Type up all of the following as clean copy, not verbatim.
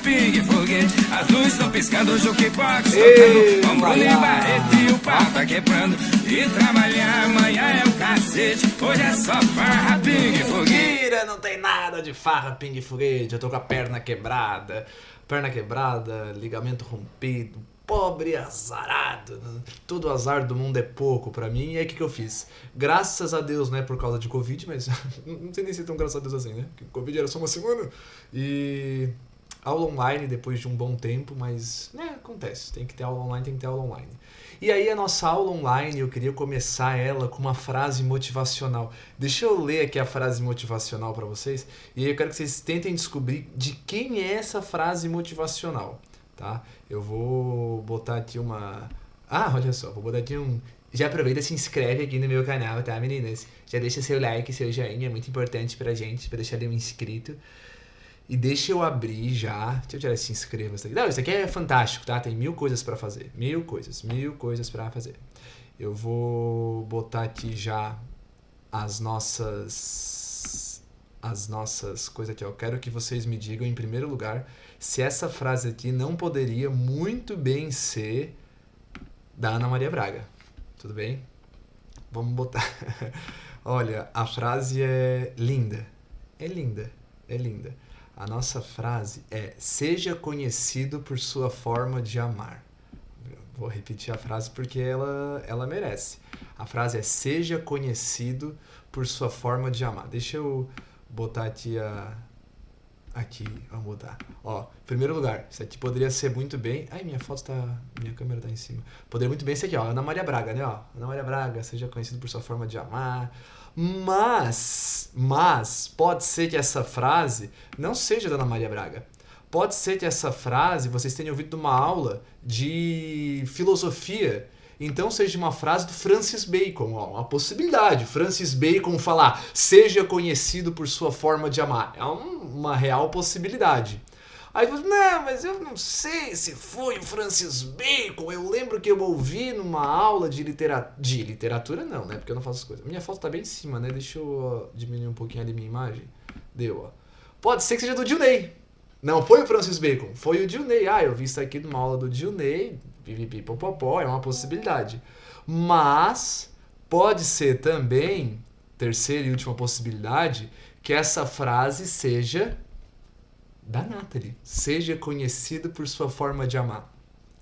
pingue, foguete. As luzes estão piscando, o jukebox tocando. O Bruno e Barreto e o pau tá quebrando. E trabalhar amanhã é o cacete. Hoje é só farra, pingue, foguete. Mentira, não tem nada de farra, pingue, foguete. Eu tô com a perna quebrada. Perna quebrada, ligamento rompido. Pobre azarado, todo azar do mundo é pouco pra mim. E aí o que eu fiz? Graças a Deus, não é por causa de Covid, mas não sei nem se é tão graças a Deus assim, né? Porque Covid era só uma semana. E aula online depois de um bom tempo, mas né, acontece, tem que ter aula online, tem que ter aula online. E aí a nossa aula online, eu queria começar ela com uma frase motivacional. Deixa eu ler aqui a frase motivacional pra vocês, e aí eu quero que vocês tentem descobrir de quem é essa frase motivacional. Tá? Eu vou botar aqui uma... Ah, olha só, vou botar aqui um... Já aproveita e se inscreve aqui no meu canal, tá, meninas? Já deixa seu like, seu joinha, é muito importante pra gente, pra deixar ele um inscrito. E deixa eu abrir já... Deixa eu tirar esse inscreva-se aqui. Não, isso aqui é fantástico, tá? Tem 1000 coisas pra fazer. 1000 coisas pra fazer. Eu vou botar aqui já as nossas coisas aqui. Eu quero que vocês me digam, em primeiro lugar, se essa frase aqui não poderia muito bem ser da Ana Maria Braga. Tudo bem? Vamos botar. Olha, a frase é linda. É linda. É linda. A nossa frase é: seja conhecido por sua forma de amar. Vou repetir a frase porque ela merece. A frase é: seja conhecido por sua forma de amar. Deixa eu botar aqui Aqui, vamos botar. Ó, em primeiro lugar, isso aqui poderia ser muito bem... Ai, minha câmera tá em cima. Poderia muito bem ser aqui, ó, Ana Maria Braga, né, ó. Ana Maria Braga, seja conhecido por sua forma de amar. Mas, pode ser que essa frase não seja da Ana Maria Braga. Pode ser que essa frase vocês tenham ouvido numa aula de filosofia. Então seja uma frase do Francis Bacon, ó, uma possibilidade. Francis Bacon falar: seja conhecido por sua forma de amar. É uma real possibilidade. Aí você, não, mas eu não sei se foi o Francis Bacon. Eu lembro que eu ouvi numa aula de literatura. De literatura não, né? Porque eu não faço as coisas. Minha foto tá bem em cima, né? Deixa eu diminuir um pouquinho ali minha imagem. Deu, ó. Pode ser que seja do Dilney. Não foi o Francis Bacon, foi o Dilney. Ah, eu vi isso aqui numa aula do Dilney. Pipipipopopó, é uma possibilidade. Mas pode ser também, terceira e última possibilidade, que essa frase seja da Nathalie. Seja conhecido por sua forma de amar.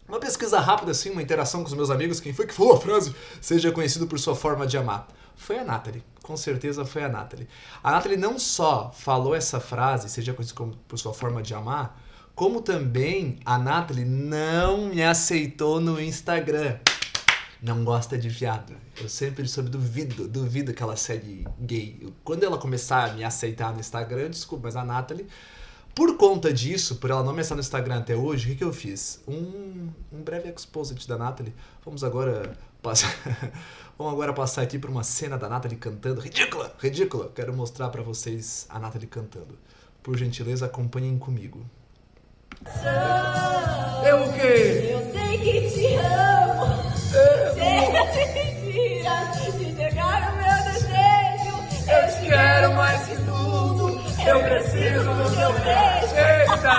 Uma pesquisa rápida assim, uma interação com os meus amigos, quem foi que falou a frase seja conhecido por sua forma de amar? Foi a Nathalie, com certeza foi a Nathalie. A Nathalie não só falou essa frase, seja conhecido por sua forma de amar, como também a Nathalie não me aceitou no Instagram. Não gosta de viado. Eu sempre soube, duvido que ela segue gay. Quando ela começar a me aceitar no Instagram, desculpa, mas a Nathalie, por conta disso, por ela não me aceitar no Instagram até hoje, o que eu fiz? Um breve exposit da Nathalie. Vamos agora passar aqui para uma cena da Nathalie cantando. Ridícula! Quero mostrar para vocês a Nathalie cantando. Por gentileza, acompanhem comigo. Eu o quê? Eu sei que te amo. Chega de mentiras, de negar o meu desejo. Eu te quero mais que tudo. Eu preciso do seu beijo. Eita,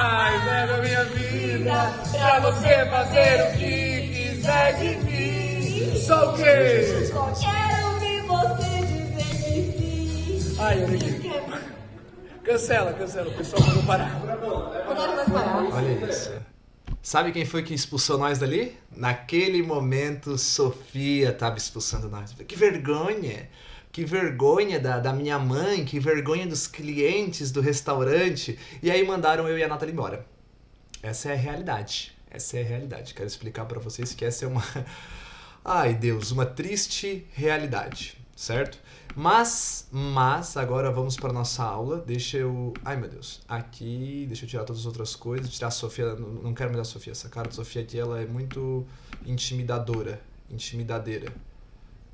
pega minha vida pra você fazer o que quiser de mim. Só o quê? Só quero ouvir você dizer que sim. Ai, eu nem... Cancela, o pessoal mandou parar. Agora vai parar. Olha isso. Sabe quem foi que expulsou nós dali? Naquele momento, Sofia estava expulsando nós. Que vergonha! Que vergonha da minha mãe, que vergonha dos clientes do restaurante. E aí mandaram eu e a Nathalie embora. Essa é a realidade. Quero explicar para vocês que essa é uma... Ai, Deus, uma triste realidade, certo? Mas agora vamos para nossa aula. Deixa eu... Ai, meu Deus. Aqui, deixa eu tirar todas as outras coisas. Tirar a Sofia... Não quero mais a Sofia. Essa cara de Sofia aqui, ela é muito intimidadeira.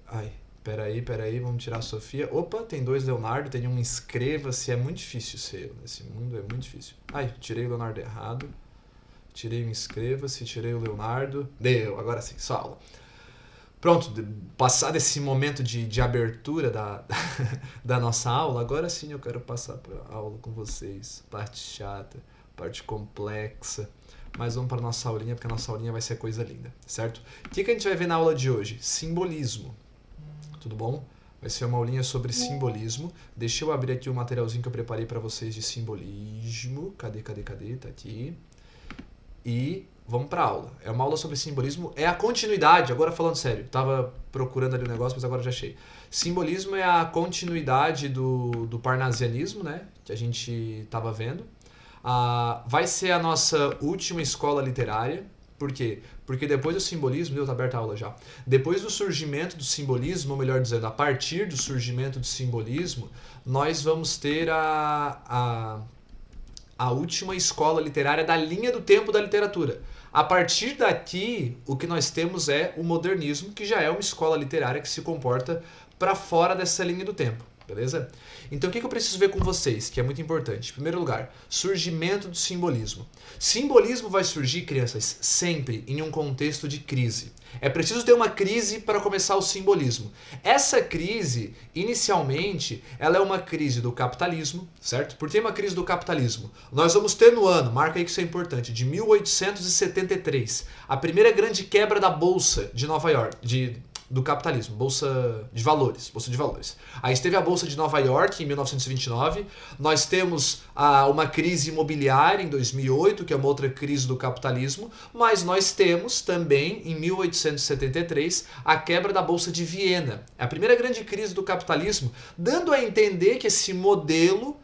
Ai, peraí. Vamos tirar a Sofia. Opa, tem 2 Leonardo. Tem um inscreva-se. É muito difícil ser eu. Nesse mundo é muito difícil. Ai, tirei o Leonardo errado. Tirei o inscreva-se. Tirei o Leonardo. Deu, agora sim, só aula. Pronto, passado esse momento de abertura da nossa aula, agora sim eu quero passar para a aula com vocês. Parte chata, parte complexa. Mas vamos para a nossa aulinha, porque a nossa aulinha vai ser coisa linda, certo? O que a gente vai ver na aula de hoje? Simbolismo. Tudo bom? Vai ser uma aulinha sobre simbolismo. Deixa eu abrir aqui o materialzinho que eu preparei para vocês de simbolismo. Cadê? Tá aqui. E vamos para a aula. É uma aula sobre simbolismo. É a continuidade, agora falando sério. Tava procurando ali o negócio, mas agora já achei. Simbolismo é a continuidade do parnasianismo, né? Que a gente tava vendo. Vai ser a nossa última escola literária. Por quê? Porque depois do simbolismo, tá aberta a aula já. Depois do surgimento do simbolismo, ou melhor dizendo, a partir do surgimento do simbolismo, nós vamos ter a última escola literária da linha do tempo da literatura. A partir daqui, o que nós temos é o modernismo, que já é uma escola literária que se comporta para fora dessa linha do tempo. Beleza? Então o que eu preciso ver com vocês, que é muito importante? Em primeiro lugar, surgimento do simbolismo. Simbolismo vai surgir, crianças, sempre em um contexto de crise. É preciso ter uma crise para começar o simbolismo. Essa crise, inicialmente, ela é uma crise do capitalismo, certo? Por que uma crise do capitalismo? Nós vamos ter no ano, marca aí que isso é importante, de 1873, a primeira grande quebra da Bolsa de Nova York, do capitalismo, Bolsa de Valores. Aí teve a Bolsa de Nova York em 1929, nós temos uma crise imobiliária em 2008, que é uma outra crise do capitalismo, mas nós temos também, em 1873, a quebra da Bolsa de Viena. É a primeira grande crise do capitalismo, dando a entender que esse modelo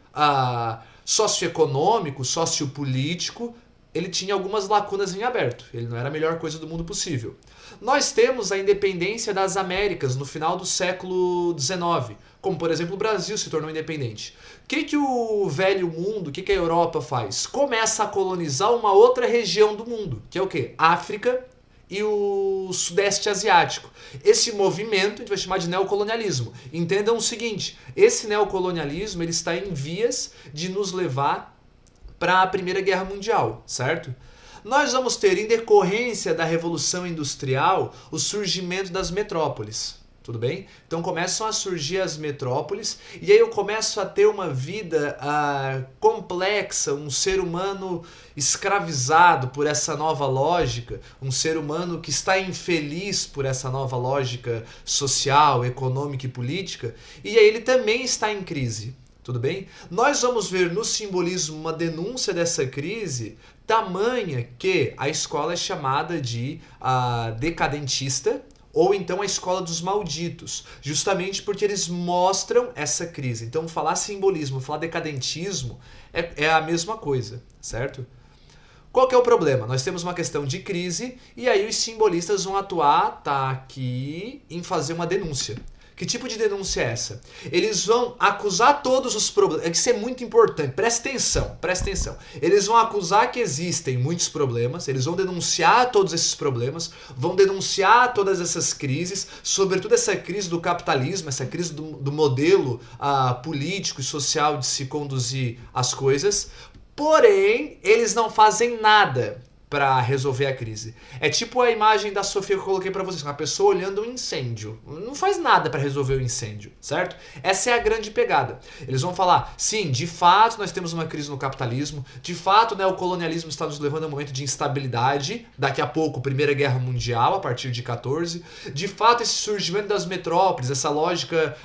socioeconômico, sociopolítico, ele tinha algumas lacunas em aberto, ele não era a melhor coisa do mundo possível. Nós temos a independência das Américas no final do século XIX, como por exemplo o Brasil se tornou independente. O que o velho mundo, o que a Europa faz? Começa a colonizar uma outra região do mundo, que é o quê? África e o Sudeste Asiático. Esse movimento a gente vai chamar de neocolonialismo. Entendam o seguinte, esse neocolonialismo ele está em vias de nos levar para a Primeira Guerra Mundial, certo? Nós vamos ter, em decorrência da Revolução Industrial, o surgimento das metrópoles. Tudo bem? Então começam a surgir as metrópoles e aí eu começo a ter uma vida complexa, um ser humano escravizado por essa nova lógica, um ser humano que está infeliz por essa nova lógica social, econômica e política, e aí ele também está em crise. Tudo bem? Nós vamos ver no simbolismo uma denúncia dessa crise tamanha que a escola é chamada de decadentista ou então a escola dos malditos, justamente porque eles mostram essa crise. Então falar simbolismo, falar decadentismo é a mesma coisa, certo? Qual que é o problema? Nós temos uma questão de crise e aí os simbolistas vão atuar, tá aqui, em fazer uma denúncia. Que tipo de denúncia é essa? Eles vão acusar todos os problemas. É que isso é muito importante. Presta atenção. Eles vão acusar que existem muitos problemas, eles vão denunciar todos esses problemas, vão denunciar todas essas crises, sobretudo essa crise do capitalismo, essa crise do modelo político e social de se conduzir as coisas. Porém, eles não fazem nada para resolver a crise. É tipo a imagem da Sofia que eu coloquei para vocês, uma pessoa olhando um incêndio. Não faz nada para resolver o incêndio, certo? Essa é a grande pegada. Eles vão falar, sim, de fato nós temos uma crise no capitalismo, de fato o colonialismo está nos levando a um momento de instabilidade, daqui a pouco Primeira Guerra Mundial, a partir de 14, de fato esse surgimento das metrópoles, essa lógica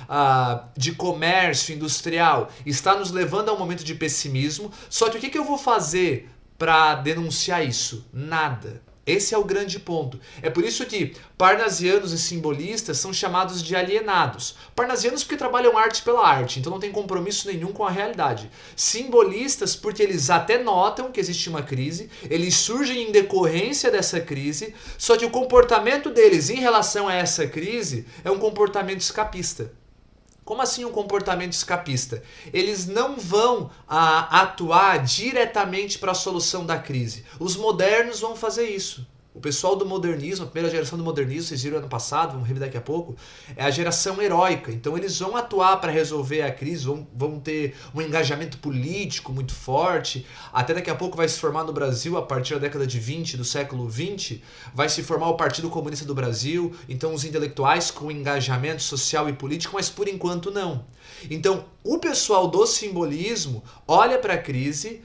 de comércio industrial está nos levando a um momento de pessimismo, só que o que eu vou fazer para denunciar isso? Nada. Esse é o grande ponto. É por isso que parnasianos e simbolistas são chamados de alienados. Parnasianos porque trabalham arte pela arte, então não tem compromisso nenhum com a realidade. Simbolistas porque eles até notam que existe uma crise, eles surgem em decorrência dessa crise, só que o comportamento deles em relação a essa crise é um comportamento escapista. Como assim um comportamento escapista? Eles não vão atuar diretamente para a solução da crise. Os modernos vão fazer isso. O pessoal do modernismo, a primeira geração do modernismo, vocês viram ano passado, vamos rever daqui a pouco, é a geração heróica. Então eles vão atuar para resolver a crise, vão ter um engajamento político muito forte. Até daqui a pouco vai se formar no Brasil, a partir da década de 20, do século 20, vai se formar o Partido Comunista do Brasil. Então os intelectuais com engajamento social e político, mas por enquanto não. Então O pessoal do simbolismo olha para a crise,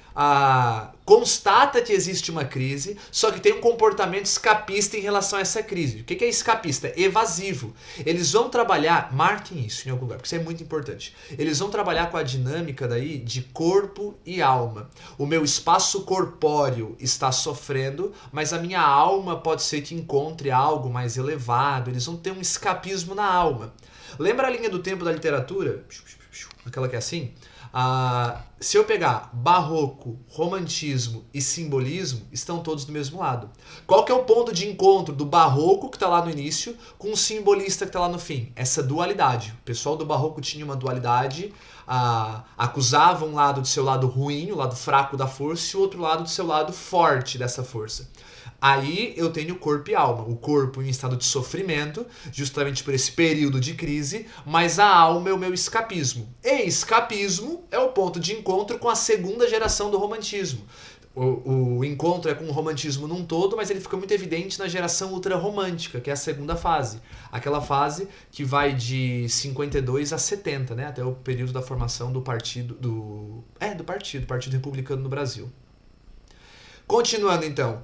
constata que existe uma crise, só que tem um comportamento escapista em relação a essa crise. O que é escapista? Evasivo. Eles vão trabalhar, marquem isso em algum lugar, porque isso é muito importante. Eles vão trabalhar com a dinâmica daí de corpo e alma. O meu espaço corpóreo está sofrendo, mas a minha alma pode ser que encontre algo mais elevado. Eles vão ter um escapismo na alma. Lembra a linha do tempo da literatura? Aquela que é assim? Se eu pegar barroco, romantismo e simbolismo, estão todos do mesmo lado. Qual que é o ponto de encontro do barroco, que está lá no início, com o simbolista que está lá no fim? Essa dualidade. O pessoal do barroco tinha uma dualidade, acusava um lado de seu lado ruim, o lado fraco da força, e o outro lado do seu lado forte dessa força. Aí eu tenho corpo e alma. O corpo em estado de sofrimento, justamente por esse período de crise, mas a alma é o meu escapismo. E escapismo é o ponto de encontro com a segunda geração do romantismo. O encontro é com o romantismo num todo, mas ele fica muito evidente na geração ultrarromântica, que é a segunda fase. Aquela fase que vai de 52 a 70, né? Até o período da formação do Partido Republicano no Brasil. Continuando então.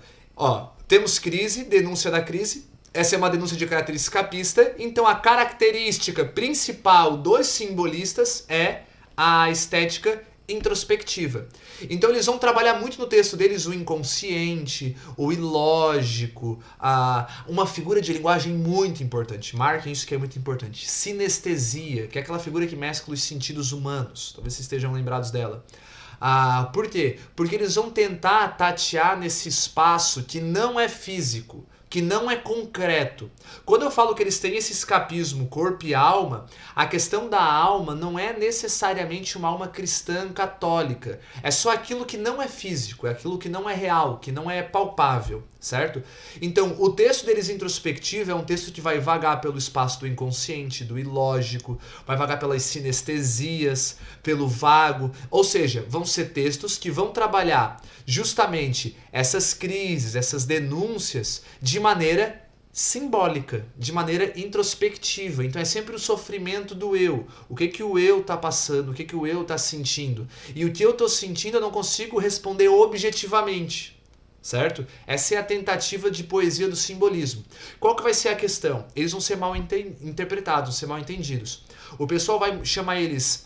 Temos crise, denúncia da crise. Essa é uma denúncia de caráter escapista. Então a característica principal dos simbolistas é a estética introspectiva. Então eles vão trabalhar muito no texto deles o inconsciente, o ilógico, uma figura de linguagem muito importante. Marquem isso que é muito importante. Sinestesia, que é aquela figura que mescla os sentidos humanos. Talvez vocês estejam lembrados dela. Por quê? Porque eles vão tentar tatear nesse espaço que não é físico, que não é concreto. Quando eu falo que eles têm esse escapismo corpo e alma, a questão da alma não é necessariamente uma alma cristã católica. É só aquilo que não é físico, é aquilo que não é real, que não é palpável, certo? Então, o texto deles introspectivo é um texto que vai vagar pelo espaço do inconsciente, do ilógico, vai vagar pelas sinestesias, pelo vago, ou seja, vão ser textos que vão trabalhar justamente essas crises, essas denúncias de maneira simbólica, de maneira introspectiva. Então é sempre o sofrimento do eu. O que o eu está passando, o que o eu está sentindo. E o que eu estou sentindo eu não consigo responder objetivamente. Certo? Essa é a tentativa de poesia do simbolismo. Qual que vai ser a questão? Eles vão ser mal interpretados, vão ser mal entendidos. O pessoal vai chamar eles,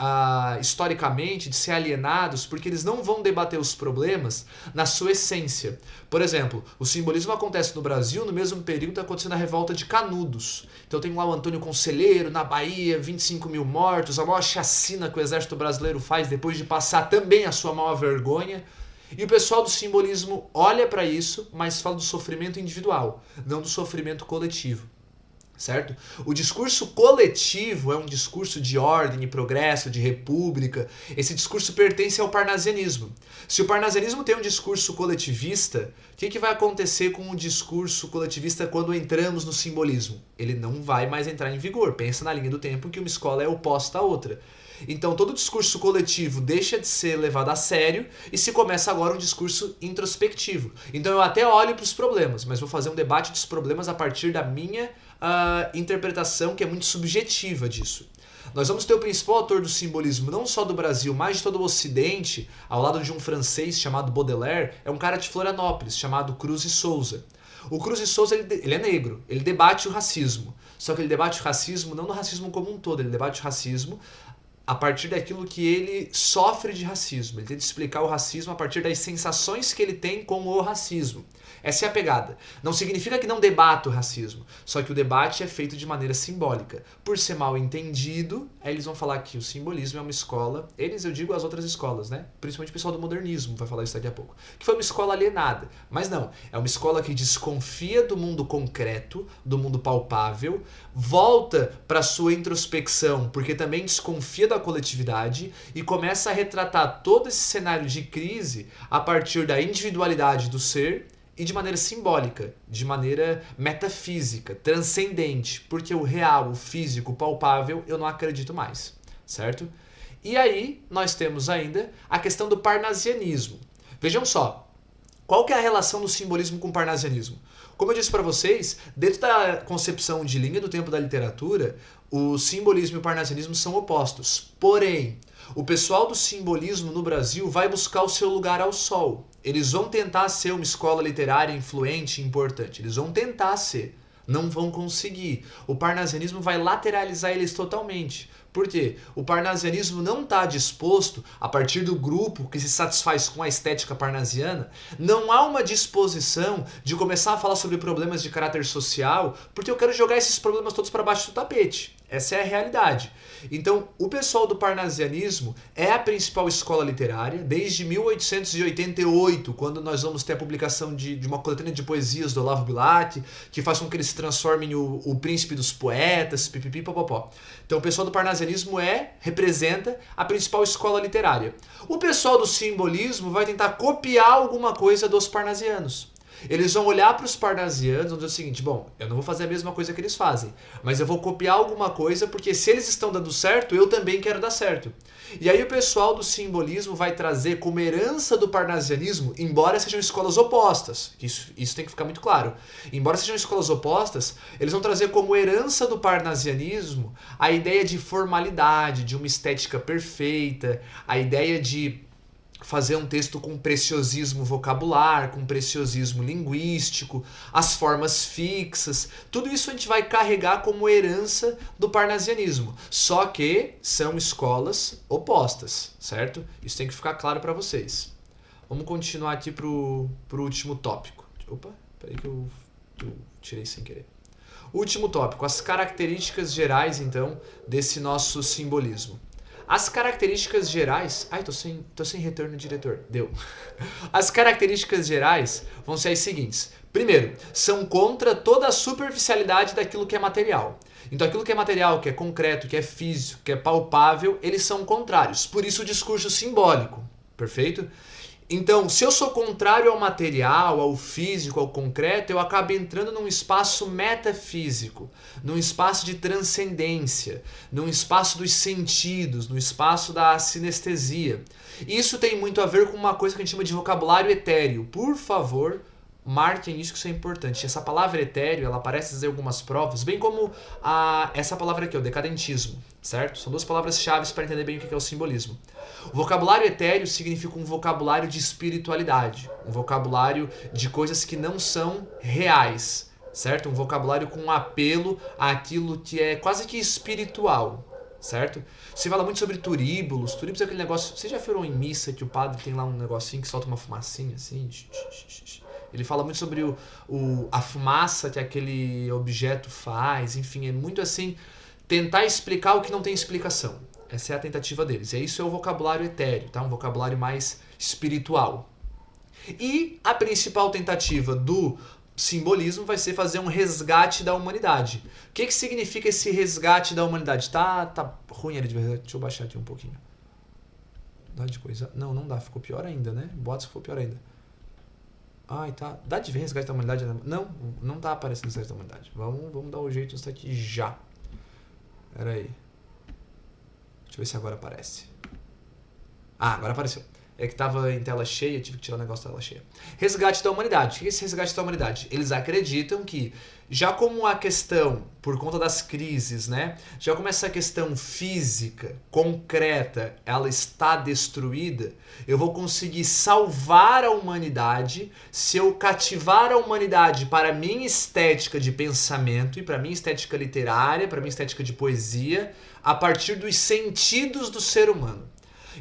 historicamente, de ser alienados, porque eles não vão debater os problemas na sua essência. Por exemplo, o simbolismo acontece no Brasil no mesmo período que está acontecendo a revolta de Canudos. Então tem lá o Antônio Conselheiro, na Bahia, 25 mil mortos, a maior chacina que o exército brasileiro faz depois de passar também a sua maior vergonha. E o pessoal do simbolismo olha para isso, mas fala do sofrimento individual, não do sofrimento coletivo, certo? O discurso coletivo é um discurso de ordem e progresso, de república. Esse discurso pertence ao parnasianismo. Se o parnasianismo tem um discurso coletivista, o que vai acontecer com o discurso coletivista quando entramos no simbolismo? Ele não vai mais entrar em vigor. Pensa na linha do tempo que uma escola é oposta à outra. Então todo discurso coletivo deixa de ser levado a sério e se começa agora um discurso introspectivo. Então eu até olho para os problemas, mas vou fazer um debate dos problemas a partir da minha interpretação, que é muito subjetiva disso. Nós vamos ter o principal autor do simbolismo, não só do Brasil, mas de todo o Ocidente, ao lado de um francês chamado Baudelaire, é um cara de Florianópolis, chamado Cruz e Souza. O Cruz e Souza, ele é negro, ele debate o racismo. Só que ele debate o racismo não no racismo como um todo, ele debate o racismo a partir daquilo que ele sofre de racismo. Ele tenta explicar o racismo a partir das sensações que ele tem com o racismo. Essa é a pegada. Não significa que não debata o racismo, só que o debate é feito de maneira simbólica. Por ser mal entendido, aí eles vão falar que o simbolismo é uma escola, eles, eu digo as outras escolas, né? Principalmente o pessoal do modernismo vai falar isso daqui a pouco, que foi uma escola alienada. Mas não, é uma escola que desconfia do mundo concreto, do mundo palpável, volta para sua introspecção, porque também desconfia da coletividade e começa a retratar todo esse cenário de crise a partir da individualidade do ser e de maneira simbólica, de maneira metafísica, transcendente, porque o real, o físico, o palpável, eu não acredito mais, certo? E aí nós temos ainda a questão do parnasianismo. Vejam só, qual que é a relação do simbolismo com o parnasianismo? Como eu disse para vocês, dentro da concepção de linha do tempo da literatura, o simbolismo e o parnasianismo são opostos. Porém, O pessoal do simbolismo no Brasil vai buscar o seu lugar ao sol. Eles vão tentar ser uma escola literária influente e importante. Eles vão tentar ser. Não vão conseguir. O parnasianismo vai lateralizar eles totalmente. Por quê? O parnasianismo não está disposto, a partir do grupo que se satisfaz com a estética parnasiana, não há uma disposição de começar a falar sobre problemas de caráter social, porque eu quero jogar esses problemas todos para baixo do tapete. Essa é a realidade. Então, o pessoal do parnasianismo é a principal escola literária desde 1888, quando nós vamos ter a publicação de uma coletânea de poesias do Olavo Bilac, que faz com que eles se transformem o príncipe dos poetas, pipipi, popopó. Então, o pessoal do parnasianismo representa a principal escola literária. O pessoal do simbolismo vai tentar copiar alguma coisa dos parnasianos. Eles vão olhar para os parnasianos e vão dizer o seguinte: bom, eu não vou fazer a mesma coisa que eles fazem, mas eu vou copiar alguma coisa, porque se eles estão dando certo, eu também quero dar certo. E aí o pessoal do simbolismo vai trazer como herança do parnasianismo, embora sejam escolas opostas, isso tem que ficar muito claro, embora sejam escolas opostas, eles vão trazer como herança do parnasianismo a ideia de formalidade, de uma estética perfeita, a ideia de fazer um texto com preciosismo vocabular, com preciosismo linguístico, as formas fixas, tudo isso a gente vai carregar como herança do parnasianismo. Só que são escolas opostas, certo? Isso tem que ficar claro para vocês. Vamos continuar aqui pro último tópico. Opa, peraí que eu tirei sem querer. Último tópico, as características gerais, então, desse nosso simbolismo. As características gerais... Ai, tô sem retorno, diretor. Deu. As características gerais vão ser as seguintes. Primeiro, são contra toda a superficialidade daquilo que é material. Então, aquilo que é material, que é concreto, que é físico, que é palpável, eles são contrários. Por isso o discurso simbólico. Perfeito? Então, se eu sou contrário ao material, ao físico, ao concreto, eu acabo entrando num espaço metafísico, num espaço de transcendência, num espaço dos sentidos, no espaço da sinestesia. Isso tem muito a ver com uma coisa que a gente chama de vocabulário etéreo. Por favor, marquem isso, que isso é importante. Essa palavra etéreo, ela aparece em algumas provas, bem como essa palavra aqui, o decadentismo, certo? São duas palavras-chave para entender bem o que é o simbolismo. O vocabulário etéreo significa um vocabulário de espiritualidade, um vocabulário de coisas que não são reais, certo? Um vocabulário com apelo àquilo que é quase que espiritual, certo? Você fala muito sobre turíbulos. Turíbulos é aquele negócio... Vocês já foram em missa que o padre tem lá um negocinho que solta uma fumacinha assim? Ele fala muito sobre a fumaça que aquele objeto faz, enfim, é muito assim, tentar explicar o que não tem explicação. Essa é a tentativa deles. E isso é o vocabulário etéreo, tá? Um vocabulário mais espiritual. E a principal tentativa do simbolismo vai ser fazer um resgate da humanidade. O que significa esse resgate da humanidade? Tá ruim ali de verdade. Deixa eu baixar aqui um pouquinho. Dá de coisa. Não dá. Ficou pior ainda, né? Bota, ficou pior ainda. Ai, tá. Dá de ver resgate da humanidade? Não tá aparecendo resgate da humanidade. Vamos dar um jeito nisso aqui já. Pera aí. Deixa eu ver se agora aparece. Ah, agora apareceu. É que tava em tela cheia, tive que tirar o negócio da tela cheia. Resgate da humanidade. O que é esse resgate da humanidade? Eles acreditam que, já como a questão, por conta das crises, né? Já como essa questão física, concreta, ela está destruída, eu vou conseguir salvar a humanidade se eu cativar a humanidade para a minha estética de pensamento e para a minha estética literária, para a minha estética de poesia, a partir dos sentidos do ser humano.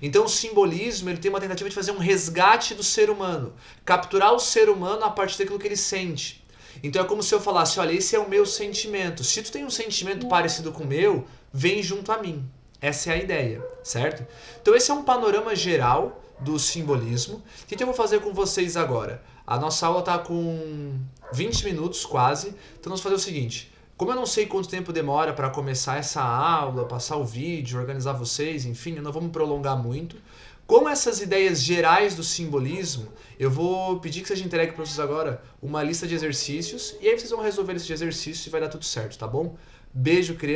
Então o simbolismo ele tem uma tentativa de fazer um resgate do ser humano, capturar o ser humano a partir daquilo que ele sente. Então é como se eu falasse, olha, esse é o meu sentimento. Se tu tem um sentimento parecido com o meu, vem junto a mim. Essa é a ideia, certo? Então esse é um panorama geral do simbolismo. O que eu vou fazer com vocês agora? A nossa aula está com 20 minutos quase, então vamos fazer o seguinte. Como eu não sei quanto tempo demora para começar essa aula, passar o vídeo, organizar vocês, enfim, eu não vou me prolongar muito. Com essas ideias gerais do simbolismo, eu vou pedir que seja entregue para vocês agora uma lista de exercícios e aí vocês vão resolver esses exercícios e vai dar tudo certo, tá bom? Beijo, criança.